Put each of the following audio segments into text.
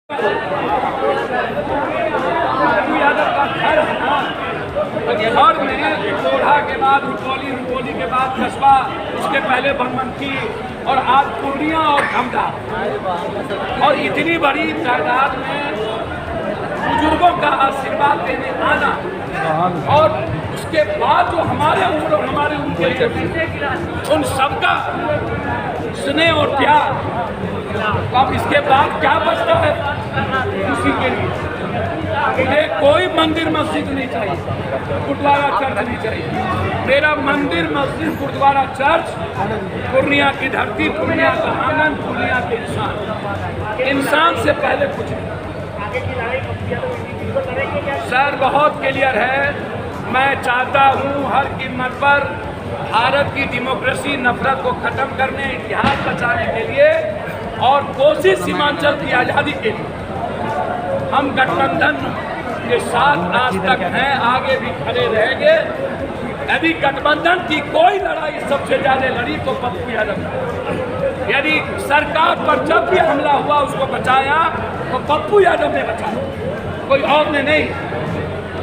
यादव का घर है ना, घर में कोढ़ा के बाद रुपौली, रुपौली के बाद कस्बा, उसके पहले बनमनखी और आज पूर्णिया और धमधा, और इतनी बड़ी तादाद में बुजुर्गों का आशीर्वाद देने आना, और उसके बाद जो हमारे उम्र हमारे उनके उन सबका स्नेह और प्यार, अब इसके बाद क्या बचता है किसी के लिए? मुझे कोई मंदिर मस्जिद नहीं चाहिए, गुरुद्वारा चर्च नहीं चाहिए। मेरा मंदिर मस्जिद गुरुद्वारा चर्च पूर्णिया की धरती, पूर्णिया का आंगन, पूर्णिया के इंसान से पहले कुछ नहीं। सर बहुत क्लियर है, मैं चाहता हूँ हर कीमत पर भारत की डेमोक्रेसी, नफरत को खत्म करने, इतिहास बचाने के लिए और कोसी सीमांचल की आज़ादी के लिए हम गठबंधन के साथ आज तक हैं, आगे भी खड़े रहेंगे। यदि गठबंधन की कोई लड़ाई सबसे ज़्यादा लड़ी तो पप्पू यादव, यदि सरकार पर जब भी हमला हुआ उसको बचाया तो पप्पू यादव ने बचाया, कोई और ने नहीं।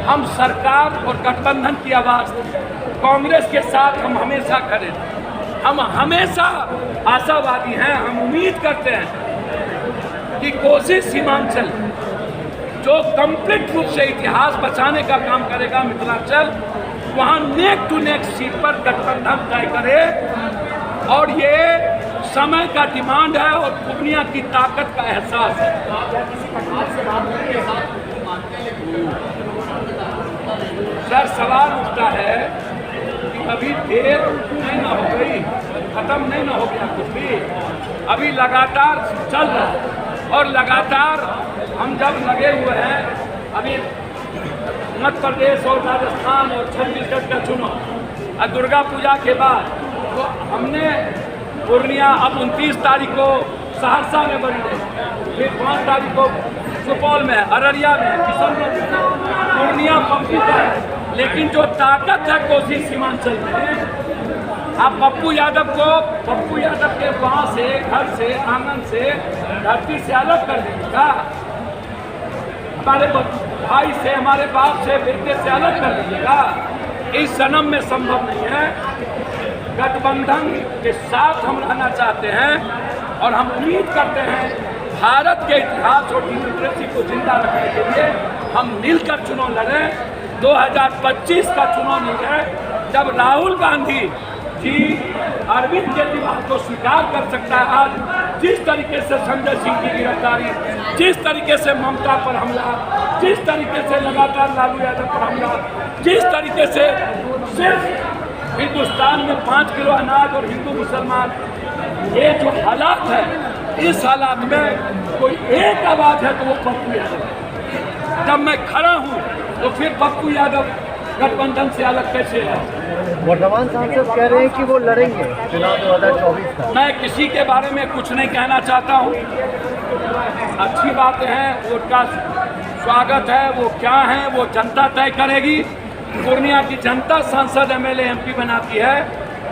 हम सरकार और गठबंधन की आवाज़, कांग्रेस के साथ हम हमेशा खड़े, हम हमेशा आशावादी हैं। हम उम्मीद करते हैं कि कोसी सीमांचल जो कंप्लीट रूप से इतिहास बचाने का काम करेगा मिथिलांचल, वहाँ नेक टू नेक सीट पर गठबंधन तय करे, और ये समय का डिमांड है और पूर्णिया की ताकत का एहसास है। सर सवाल उठता है कि अभी देर नहीं ना हो गई, खत्म नहीं ना हो गया कुछ भी, अभी लगातार चल रहा है, और लगातार हम जब लगे हुए हैं। अभी मध्य प्रदेश और राजस्थान और छत्तीसगढ़ का चुनाव, और दुर्गा पूजा के बाद तो हमने पूर्णिया, अब 29 तारीख को सहरसा में बनी है, फिर 5 तारीख को सुपौल में, अररिया में, किशनगंज में, पूर्णिया पप्पू का है। लेकिन जो ताकत है कोसी सीमांचल में, आप पप्पू यादव को, पप्पू यादव के वहाँ से, घर से, आंगन से, धरती से अलग कर दीजिएगा, हमारे भाई से, हमारे बाप से, बेटे से अलग कर दीजिएगा, इस जन्म में संभव नहीं है। गठबंधन के साथ हम रहना चाहते हैं और हम उम्मीद करते हैं भारत के इतिहास और डेमोक्रेसी को जिंदा रखने के लिए हम मिलकर चुनाव लड़ें। 2025 का चुनाव नहीं है जब राहुल गांधी जी अरविंद केजरीवाल को स्वीकार कर सकता है। आज जिस तरीके से संजय सिंह की गिरफ्तारी, जिस तरीके से ममता पर हमला, जिस तरीके से लगातार लालू यादव पर हमला, जिस तरीके से सिर्फ हिंदुस्तान में 5 किलो अनाज और हिंदू मुसलमान, ये जो हालात है, इस हालात में कोई एक आवाज़ है तो वो पप्पू यादव है। जब मैं खड़ा हूँ तो फिर पप्पू यादव गठबंधन से अलग कैसे है? वर्तमान सांसद कह रहे हैं कि वो लड़ेंगे चुनाव 2024 का। मैं किसी के बारे में कुछ नहीं कहना चाहता हूँ। अच्छी बातें हैं, उनका स्वागत है, वो क्या है वो जनता तय करेगी। पूर्णिया की जनता सांसद, एमएलए, एमपी बनाती है,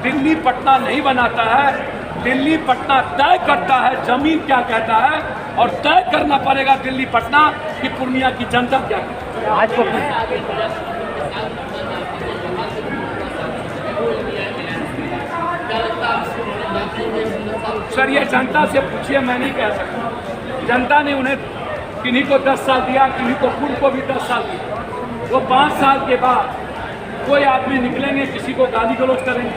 दिल्ली पटना नहीं बनाता है। दिल्ली पटना तय करता है जमीन क्या कहता है, और तय करना पड़ेगा दिल्ली पटना कि पूर्णिया की जनता क्या कहती है। आज सर ये जनता से पूछिए, मैं नहीं कह सकता। जनता ने उन्हें किन्हीं को 10 साल दिया, किन्हीं को खुद को भी 10 साल दिया। वो 5 साल के बाद कोई आदमी निकलेंगे, किसी को गाली गलौज करेंगे।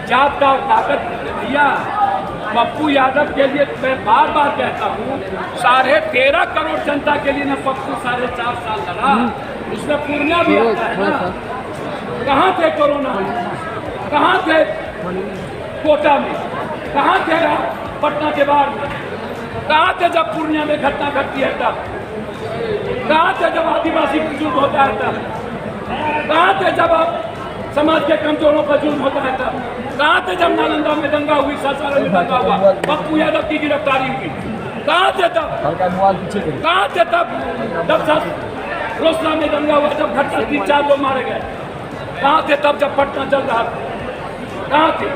जात का ताकत दिया पप्पू यादव के लिए। मैं बार बार कहता हूँ, 13.5 करोड़ जनता के लिए ना पप्पू 4.5 साल लड़ा, उसमें पूर्णिया भी आता है ना। कहाँ थे कोरोना में, कहाँ थे कोटा में, कहाँ थे पटना के बाहर में, कहाँ थे जब पूर्णिया में घटना घटती है तब, कहाँ थे जब आदिवासी पर जुल्म होता है तब, कहाँ थे जब आप समाज के कमजोरों पर जुल्म होता है तब, कहाँ थे जब नालंदा में दंगा हुई, सासाराम में दंगा हुआ, पप्पू यादव की गिरफ्तारी हुई, कहाँ थे तब, कहाँ थे तब जब रोसड़ा में दंगा हुआ, जब घटना 3-4 लोग मारे गए, कहाँ थे तब जब पटना चल रहा था, कहाँ थे?